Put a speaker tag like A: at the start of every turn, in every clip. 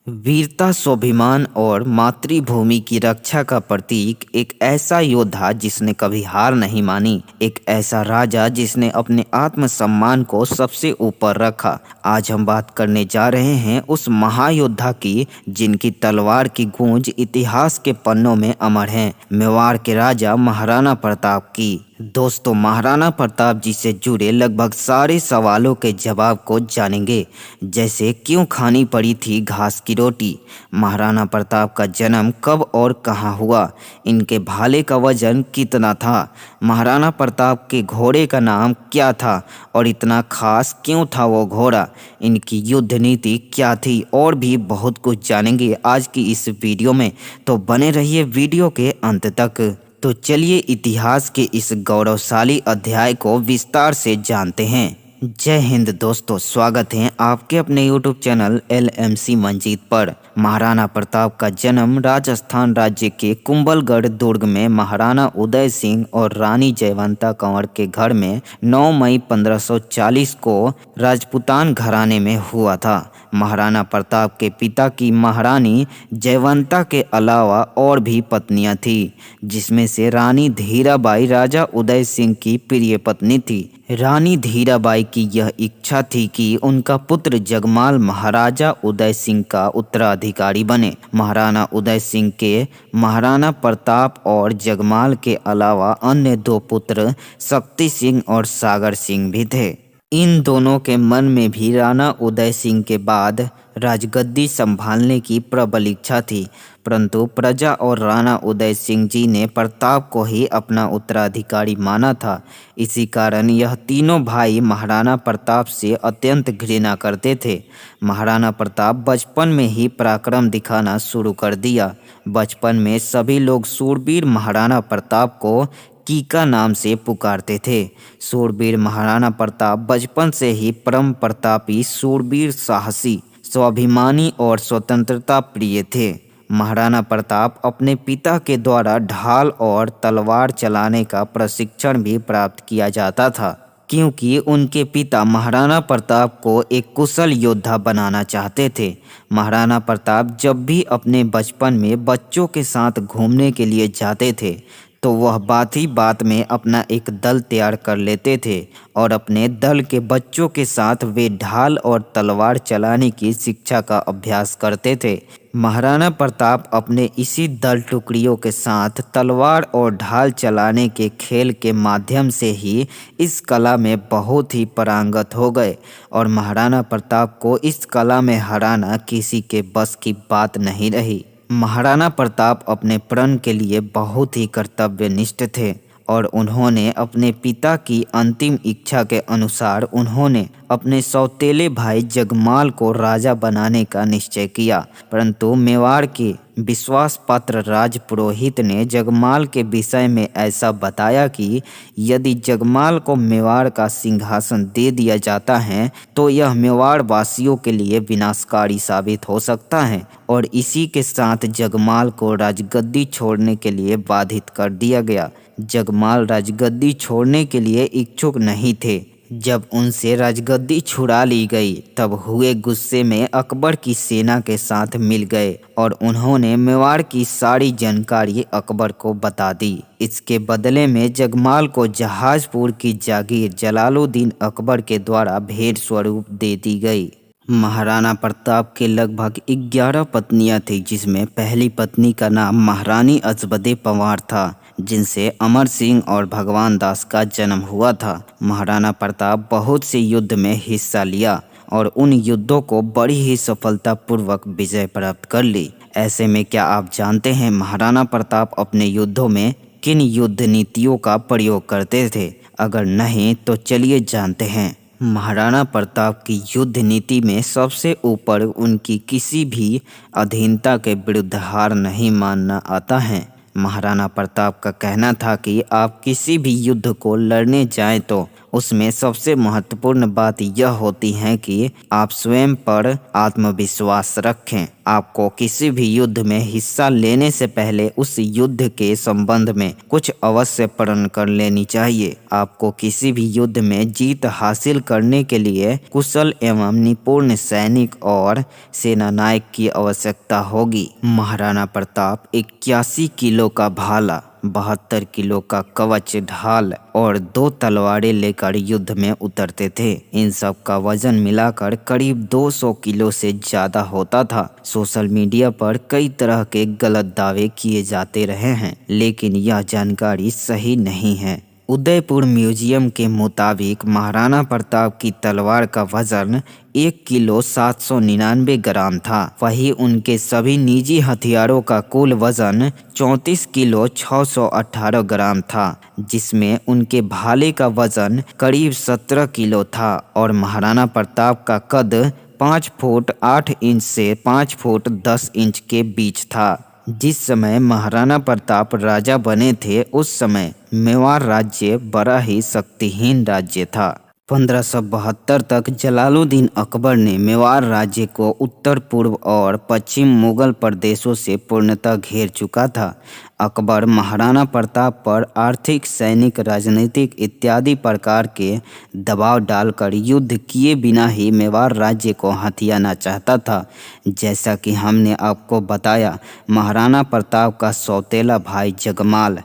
A: वीरता, स्वाभिमान और मातृभूमि की रक्षा का प्रतीक, एक ऐसा योद्धा जिसने कभी हार नहीं मानी, एक ऐसा राजा जिसने अपने आत्मसम्मान को सबसे ऊपर रखा। आज हम बात करने जा रहे हैं उस महायोद्धा की जिनकी तलवार की गूंज इतिहास के पन्नों में अमर है, मेवाड़ के राजा महाराणा प्रताप की। दोस्तों, महाराणा प्रताप जी से जुड़े लगभग सारे सवालों के जवाब को जानेंगे, जैसे क्यों खानी पड़ी थी घास की रोटी, महाराणा प्रताप का जन्म कब और कहाँ हुआ, इनके भाले का वजन कितना था, महाराणा प्रताप के घोड़े का नाम क्या था और इतना खास क्यों था वो घोड़ा, इनकी युद्ध नीति क्या थी, और भी बहुत कुछ जानेंगे आज की इस वीडियो में। तो बने रहिए वीडियो के अंत तक। तो चलिए इतिहास के इस गौरवशाली अध्याय को विस्तार से जानते हैं। जय हिंद दोस्तों, स्वागत है आपके अपने YouTube चैनल LMC मंजीत पर। महाराणा प्रताप का जन्म राजस्थान राज्य के कुंभलगढ़ दुर्ग में महाराणा उदय सिंह और रानी जयवंता कंवर के घर में 9 मई 1540 को राजपूतान घराने में हुआ था। महाराणा प्रताप के पिता की महारानी जयवंता के अलावा और भी पत्नियां थीं, जिसमें से रानी धीराबाई राजा उदय सिंह की प्रिय पत्नी थी। रानी धीराबाई की यह इच्छा थी कि उनका पुत्र जगमाल महाराजा उदय सिंह का उत्तराधिकारी बने। महाराणा उदय सिंह के महाराणा प्रताप और जगमाल के अलावा अन्य 2 पुत्र शक्ति सिंह और सागर सिंह भी थे। इन दोनों के मन में भी राणा उदय सिंह के बाद राजगद्दी संभालने की प्रबल इच्छा थी, परंतु प्रजा और राणा उदय सिंह जी ने प्रताप को ही अपना उत्तराधिकारी माना था। इसी कारण यह तीनों भाई महाराणा प्रताप से अत्यंत घृणा करते थे। महाराणा प्रताप बचपन में ही पराक्रम दिखाना शुरू कर दिया। बचपन में सभी लोग शूरवीर महाराणा प्रताप को कीका नाम से पुकारते थे। शूरवीर महाराणा प्रताप बचपन से ही परम प्रतापी, शूरवीर, साहसी, स्वाभिमानी और स्वतंत्रता प्रिय थे। महाराणा प्रताप अपने पिता के द्वारा ढाल और तलवार चलाने का प्रशिक्षण भी प्राप्त किया जाता था, क्योंकि उनके पिता महाराणा प्रताप को एक कुशल योद्धा बनाना चाहते थे। महाराणा प्रताप जब भी अपने बचपन में बच्चों के साथ घूमने के लिए जाते थे तो वह बात ही बात में अपना एक दल तैयार कर लेते थे और अपने दल के बच्चों के साथ वे ढाल और तलवार चलाने की शिक्षा का अभ्यास करते थे। महाराणा प्रताप अपने इसी दल टुकड़ियों के साथ तलवार और ढाल चलाने के खेल के माध्यम से ही इस कला में बहुत ही पारंगत हो गए और महाराणा प्रताप को इस कला में हराना किसी के बस की बात नहीं रही। महाराणा प्रताप अपने प्रण के लिए बहुत ही कर्तव्यनिष्ठ थे और उन्होंने अपने पिता की अंतिम इच्छा के अनुसार उन्होंने अपने सौतेले भाई जगमाल को राजा बनाने का निश्चय किया। परंतु मेवाड़ के विश्वास पात्र राजपुरोहित ने जगमाल के विषय में ऐसा बताया कि यदि जगमाल को मेवाड़ का सिंहासन दे दिया जाता है तो यह मेवाड़ वासियों के लिए विनाशकारी साबित हो सकता है, और इसी के साथ जगमाल को राजगद्दी छोड़ने के लिए बाधित कर दिया गया। जगमाल राजगद्दी छोड़ने के लिए इच्छुक नहीं थे। जब उनसे राजगद्दी छुड़ा ली गई तब हुए गुस्से में अकबर की सेना के साथ मिल गए और उन्होंने मेवाड़ की सारी जानकारी अकबर को बता दी। इसके बदले में जगमाल को जहाजपुर की जागीर जलालुद्दीन अकबर के द्वारा भेंट स्वरूप दे दी गई। महाराणा प्रताप के लगभग 11 पत्नियां थीं, जिसमें पहली पत्नी का नाम महारानी अजबदे पंवार था, जिनसे अमर सिंह और भगवान दास का जन्म हुआ था। महाराणा प्रताप बहुत से युद्ध में हिस्सा लिया और उन युद्धों को बड़ी ही सफलतापूर्वक विजय प्राप्त कर ली। ऐसे में क्या आप जानते हैं महाराणा प्रताप अपने युद्धों में किन युद्ध नीतियों का प्रयोग करते थे? अगर नहीं तो चलिए जानते हैं। महाराणा प्रताप की युद्ध नीति में सबसे ऊपर उनकी किसी भी अधीनता के विरुद्ध हार नहीं मानना आता है। महाराणा प्रताप का कहना था कि आप किसी भी युद्ध को लड़ने जाएं तो उसमें सबसे महत्वपूर्ण बात यह होती है कि आप स्वयं पर आत्मविश्वास रखें। आपको किसी भी युद्ध में हिस्सा लेने से पहले उस युद्ध के संबंध में कुछ अवश्य पढ़ कर लेनी चाहिए। आपको किसी भी युद्ध में जीत हासिल करने के लिए कुशल एवं निपुण सैनिक और सेनानायक की आवश्यकता होगी। महाराणा प्रताप 81 किलो का भाला, 72 किलो का कवच ढाल और 2 तलवारें लेकर युद्ध में उतरते थे। इन सब का वजन मिलाकर करीब 200 किलो से ज्यादा होता था। सोशल मीडिया पर कई तरह के गलत दावे किए जाते रहे हैं, लेकिन यह जानकारी सही नहीं है। उदयपुर म्यूजियम के मुताबिक महाराणा प्रताप की तलवार का वजन 1 किलो 799 ग्राम था। वहीं उनके सभी निजी हथियारों का कुल वजन 34 किलो 618 ग्राम था, जिसमें उनके भाले का वजन करीब 17 किलो था और महाराणा प्रताप का कद 5 फुट 8 इंच से 5 फुट 10 इंच के बीच था। जिस समय महाराणा प्रताप राजा बने थे उस समय मेवाड़ राज्य बड़ा ही शक्तिहीन राज्य था। 1572 तक जलालुद्दीन अकबर ने मेवाड़ राज्य को उत्तर पूर्व और पश्चिम मुगल प्रदेशों से पूर्णतः घेर चुका था। अकबर महाराणा प्रताप पर आर्थिक, सैनिक, राजनीतिक इत्यादि प्रकार के दबाव डालकर युद्ध किए बिना ही मेवाड़ राज्य को हथियाना चाहता था। जैसा कि हमने आपको बताया, महाराणा प्रताप का सौतेला भाई जगमाल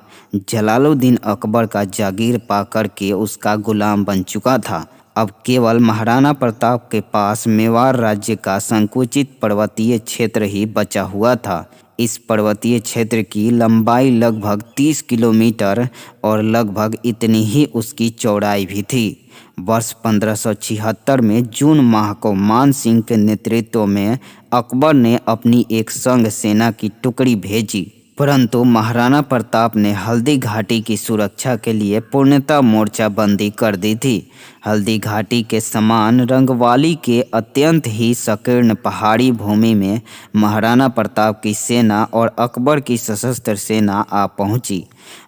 A: जलालुद्दीन अकबर का जागीर पाकर के उसका गुलाम बन चुका था। अब केवल महाराणा प्रताप के पास मेवाड़ राज्य का संकुचित पर्वतीय क्षेत्र ही बचा हुआ था। इस पर्वतीय क्षेत्र की लंबाई लगभग 30 किलोमीटर और लगभग इतनी ही उसकी चौड़ाई भी थी। वर्ष 1576 में जून माह को मान सिंह के नेतृत्व में अकबर ने अपनी एक संघ सेना की टुकड़ी भेजी, परंतु महाराणा प्रताप ने हल्दी घाटी की सुरक्षा के लिए पूर्णतः मोर्चाबंदी कर दी थी। हल्दी घाटी के समान रंगवाली के अत्यंत ही संकीर्ण पहाड़ी भूमि में महाराणा प्रताप की सेना और अकबर की सशस्त्र सेना आ पहुंची।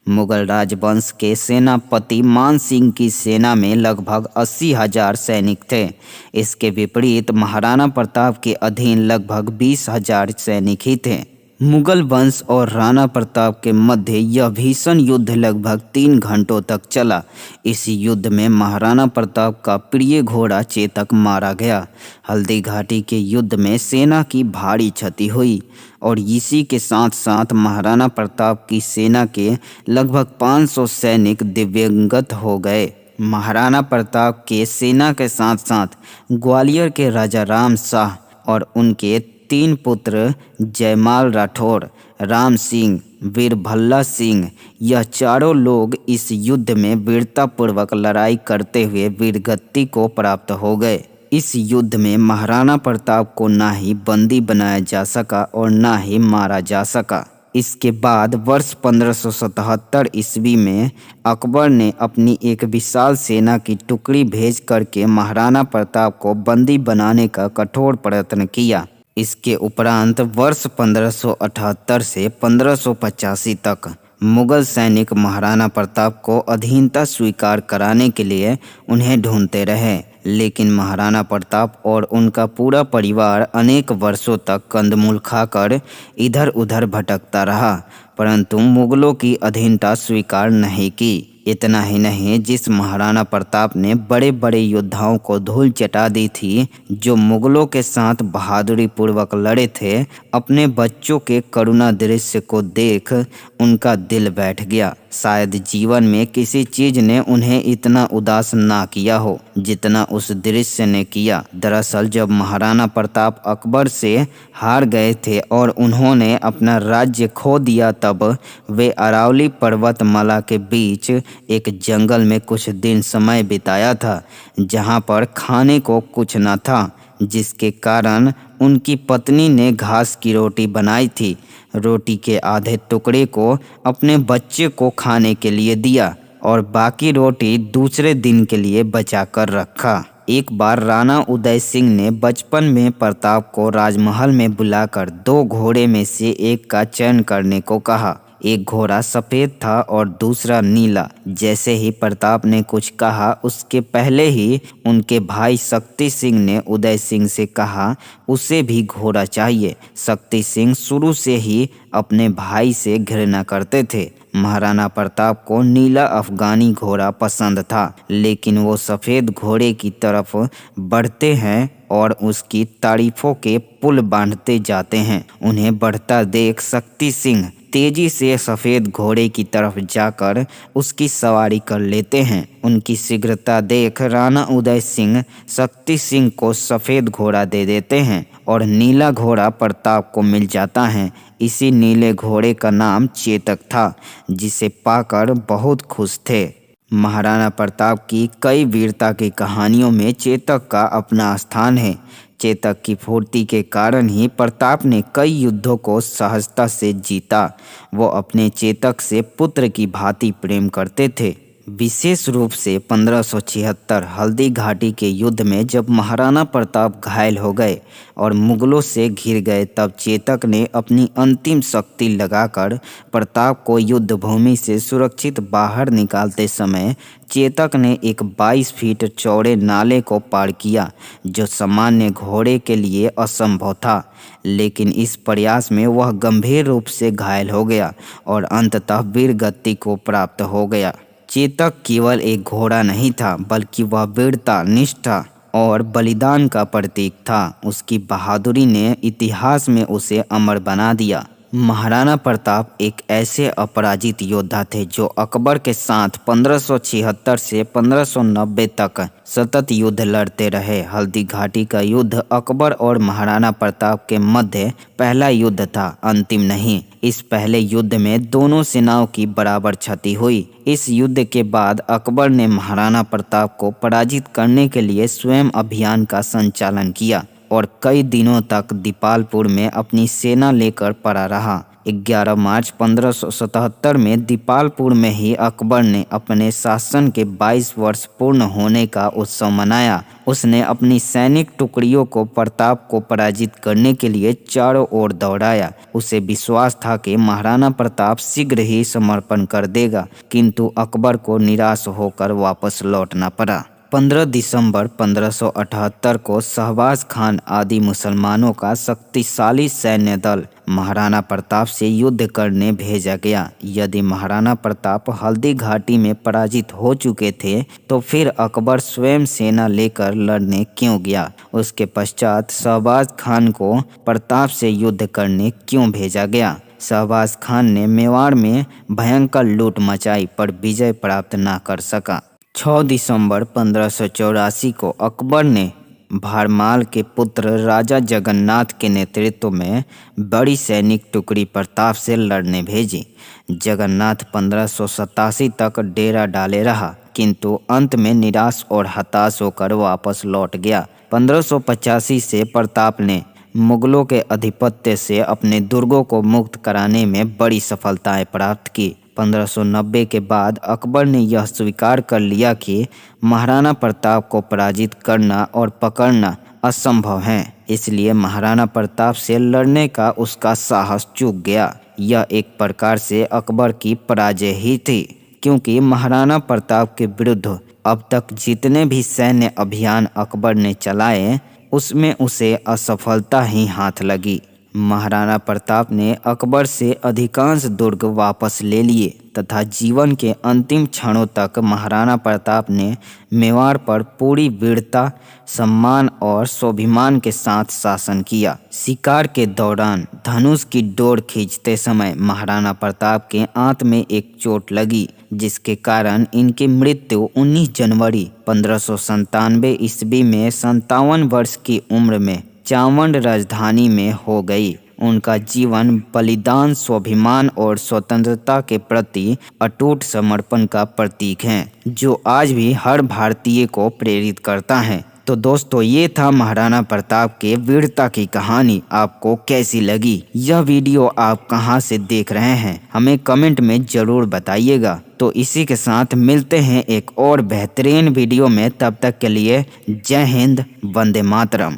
A: मुगल राजवंश के सेनापति मान सिंह की सेना में लगभग 80,000 सैनिक थे। इसके विपरीत महाराणा प्रताप के अधीन लगभग 20,000 सैनिक ही थे। मुगल वंश और राणा प्रताप के मध्य यह भीषण युद्ध लगभग 3 घंटों तक चला। इस युद्ध में महाराणा प्रताप का प्रिय घोड़ा चेतक मारा गया। हल्दी घाटी के युद्ध में सेना की भारी क्षति हुई और इसी के साथ साथ महाराणा प्रताप की सेना के लगभग 500 सैनिक दिव्यांगत हो गए। महाराणा प्रताप के सेना के साथ साथ ग्वालियर के राजा राम शाह और उनके 3 पुत्र जयमाल राठौर, राम सिंह, वीरभल्ला सिंह, यह चारों लोग इस युद्ध में वीरतापूर्वक लड़ाई करते हुए वीरगति को प्राप्त हो गए। इस युद्ध में महाराणा प्रताप को ना ही बंदी बनाया जा सका और ना ही मारा जा सका। इसके बाद वर्ष 1577 ईस्वी में अकबर ने अपनी एक विशाल सेना की टुकड़ी भेज करके महाराणा प्रताप को बंदी बनाने का कठोर प्रयत्न किया। इसके उपरांत वर्ष 1578 से 1585 तक मुगल सैनिक महाराणा प्रताप को अधीनता स्वीकार कराने के लिए उन्हें ढूंढते रहे, लेकिन महाराणा प्रताप और उनका पूरा परिवार अनेक वर्षों तक कंदमूल खाकर इधर उधर भटकता रहा, परंतु मुगलों की अधीनता स्वीकार नहीं की। इतना ही नहीं, जिस महाराणा प्रताप ने बड़े बड़े योद्धाओं को धूल चटा दी थी, जो मुगलों के साथ बहादुरी पूर्वक लड़े थे, अपने बच्चों के करुणा दृश्य को देख उनका दिल बैठ गया। शायद जीवन में किसी चीज ने उन्हें इतना उदास ना किया हो जितना उस दृश्य ने किया। दरअसल जब महाराणा प्रताप अकबर से हार गए थे और उन्होंने अपना राज्य खो दिया, तब वे अरावली पर्वतमाला के बीच एक जंगल में कुछ दिन समय बिताया था, जहां पर खाने को कुछ न था, जिसके कारण उनकी पत्नी ने घास की रोटी बनाई थी। रोटी के आधे टुकड़े को अपने बच्चे को खाने के लिए दिया और बाकी रोटी दूसरे दिन के लिए बचा कर रखा। एक बार राणा उदय सिंह ने बचपन में प्रताप को राजमहल में बुलाकर 2 घोड़े में से एक का चयन करने को कहा। एक घोड़ा सफेद था और दूसरा नीला। जैसे ही प्रताप ने कुछ कहा उसके पहले ही उनके भाई शक्ति सिंह ने उदय सिंह से कहा उसे भी घोड़ा चाहिए। शक्ति सिंह शुरू से ही अपने भाई से घृणा करते थे। महाराणा प्रताप को नीला अफगानी घोड़ा पसंद था, लेकिन वो सफेद घोड़े की तरफ बढ़ते हैं और उसकी तारीफों के पुल बांधते जाते हैं। उन्हें बढ़ता देख शक्ति सिंह तेजी से सफेद घोड़े की तरफ जाकर उसकी सवारी कर लेते हैं। उनकी शीघ्रता देख राणा उदय सिंह शक्ति सिंह को सफेद घोड़ा दे देते हैं और नीला घोड़ा प्रताप को मिल जाता है। इसी नीले घोड़े का नाम चेतक था, जिसे पाकर बहुत खुश थे। महाराणा प्रताप की कई वीरता की कहानियों में चेतक का अपना स्थान है। चेतक की फुर्ती के कारण ही प्रताप ने कई युद्धों को सहजता से जीता। वो अपने चेतक से पुत्र की भांति प्रेम करते थे। विशेष रूप से 1576 हल्दी घाटी के युद्ध में जब महाराणा प्रताप घायल हो गए और मुगलों से घिर गए, तब चेतक ने अपनी अंतिम शक्ति लगाकर प्रताप को युद्ध भूमि से सुरक्षित बाहर निकालते समय चेतक ने एक 22 फीट चौड़े नाले को पार किया, जो सामान्य घोड़े के लिए असंभव था। लेकिन इस प्रयास में वह गंभीर रूप से घायल हो गया और अंततः वीरगति को प्राप्त हो गया। चेतक केवल एक घोड़ा नहीं था, बल्कि वह वीरता, निष्ठा और बलिदान का प्रतीक था। उसकी बहादुरी ने इतिहास में उसे अमर बना दिया। महाराणा प्रताप एक ऐसे अपराजित योद्धा थे जो अकबर के साथ 1576 से 1590 तक सतत युद्ध लड़ते रहे। हल्दी घाटी का युद्ध अकबर और महाराणा प्रताप के मध्य पहला युद्ध था, अंतिम नहीं। इस पहले युद्ध में दोनों सेनाओं की बराबर क्षति हुई। इस युद्ध के बाद अकबर ने महाराणा प्रताप को पराजित करने के लिए स्वयं अभियान का संचालन किया और कई दिनों तक दीपालपुर में अपनी सेना लेकर पड़ा रहा। 11 मार्च 1577 में दीपालपुर में ही अकबर ने अपने शासन के 22 वर्ष पूर्ण होने का उत्सव मनाया। उसने अपनी सैनिक टुकड़ियों को प्रताप को पराजित करने के लिए चारों ओर दौड़ाया। उसे विश्वास था कि महाराणा प्रताप शीघ्र ही समर्पण कर देगा, किंतु अकबर को निराश होकर वापस लौटना पड़ा। 15 दिसंबर 1578 को शहबाज खान आदि मुसलमानों का शक्तिशाली सैन्य दल महाराणा प्रताप से युद्ध करने भेजा गया। यदि महाराणा प्रताप हल्दी घाटी में पराजित हो चुके थे, तो फिर अकबर स्वयं सेना लेकर लड़ने क्यों गया? उसके पश्चात शहबाज खान को प्रताप से युद्ध करने क्यों भेजा गया? शहबाज खान ने मेवाड़ में भयंकर लूट मचाई, पर विजय प्राप्त न कर सका। 6 दिसंबर 1584 को अकबर ने भारमाल के पुत्र राजा जगन्नाथ के नेतृत्व में बड़ी सैनिक टुकड़ी प्रताप से लड़ने भेजी। जगन्नाथ 1587 तक डेरा डाले रहा, किंतु अंत में निराश और हताश होकर वापस लौट गया। 1585 से प्रताप ने मुगलों के आधिपत्य से अपने दुर्गों को मुक्त कराने में बड़ी सफलताएं प्राप्त की। 1590 के बाद अकबर ने यह स्वीकार कर लिया कि महाराणा प्रताप को पराजित करना और पकड़ना असंभव है, इसलिए महाराणा प्रताप से लड़ने का उसका साहस चूक गया। यह एक प्रकार से अकबर की पराजय ही थी, क्योंकि महाराणा प्रताप के विरुद्ध अब तक जितने भी सैन्य अभियान अकबर ने चलाए, उसमें उसे असफलता ही हाथ लगी। महाराणा प्रताप ने अकबर से अधिकांश दुर्ग वापस ले लिए तथा जीवन के अंतिम क्षणों तक महाराणा प्रताप ने मेवाड़ पर पूरी वीरता, सम्मान और स्वाभिमान के साथ शासन किया। शिकार के दौरान धनुष की डोर खींचते समय महाराणा प्रताप के आंत में एक चोट लगी, जिसके कारण इनकी मृत्यु 19 जनवरी 1597 ईस्वी में 57 वर्ष की उम्र में चावंड राजधानी में हो गई। उनका जीवन बलिदान, स्वाभिमान और स्वतंत्रता के प्रति अटूट समर्पण का प्रतीक है, जो आज भी हर भारतीय को प्रेरित करता है। तो दोस्तों, ये था महाराणा प्रताप के वीरता की कहानी। आपको कैसी लगी? यह वीडियो आप कहां से देख रहे हैं, हमें कमेंट में ज़रूर बताइएगा। तो इसी के साथ मिलते हैं एक और बेहतरीन वीडियो में। तब तक के लिए जय हिंद, वंदे मातरम।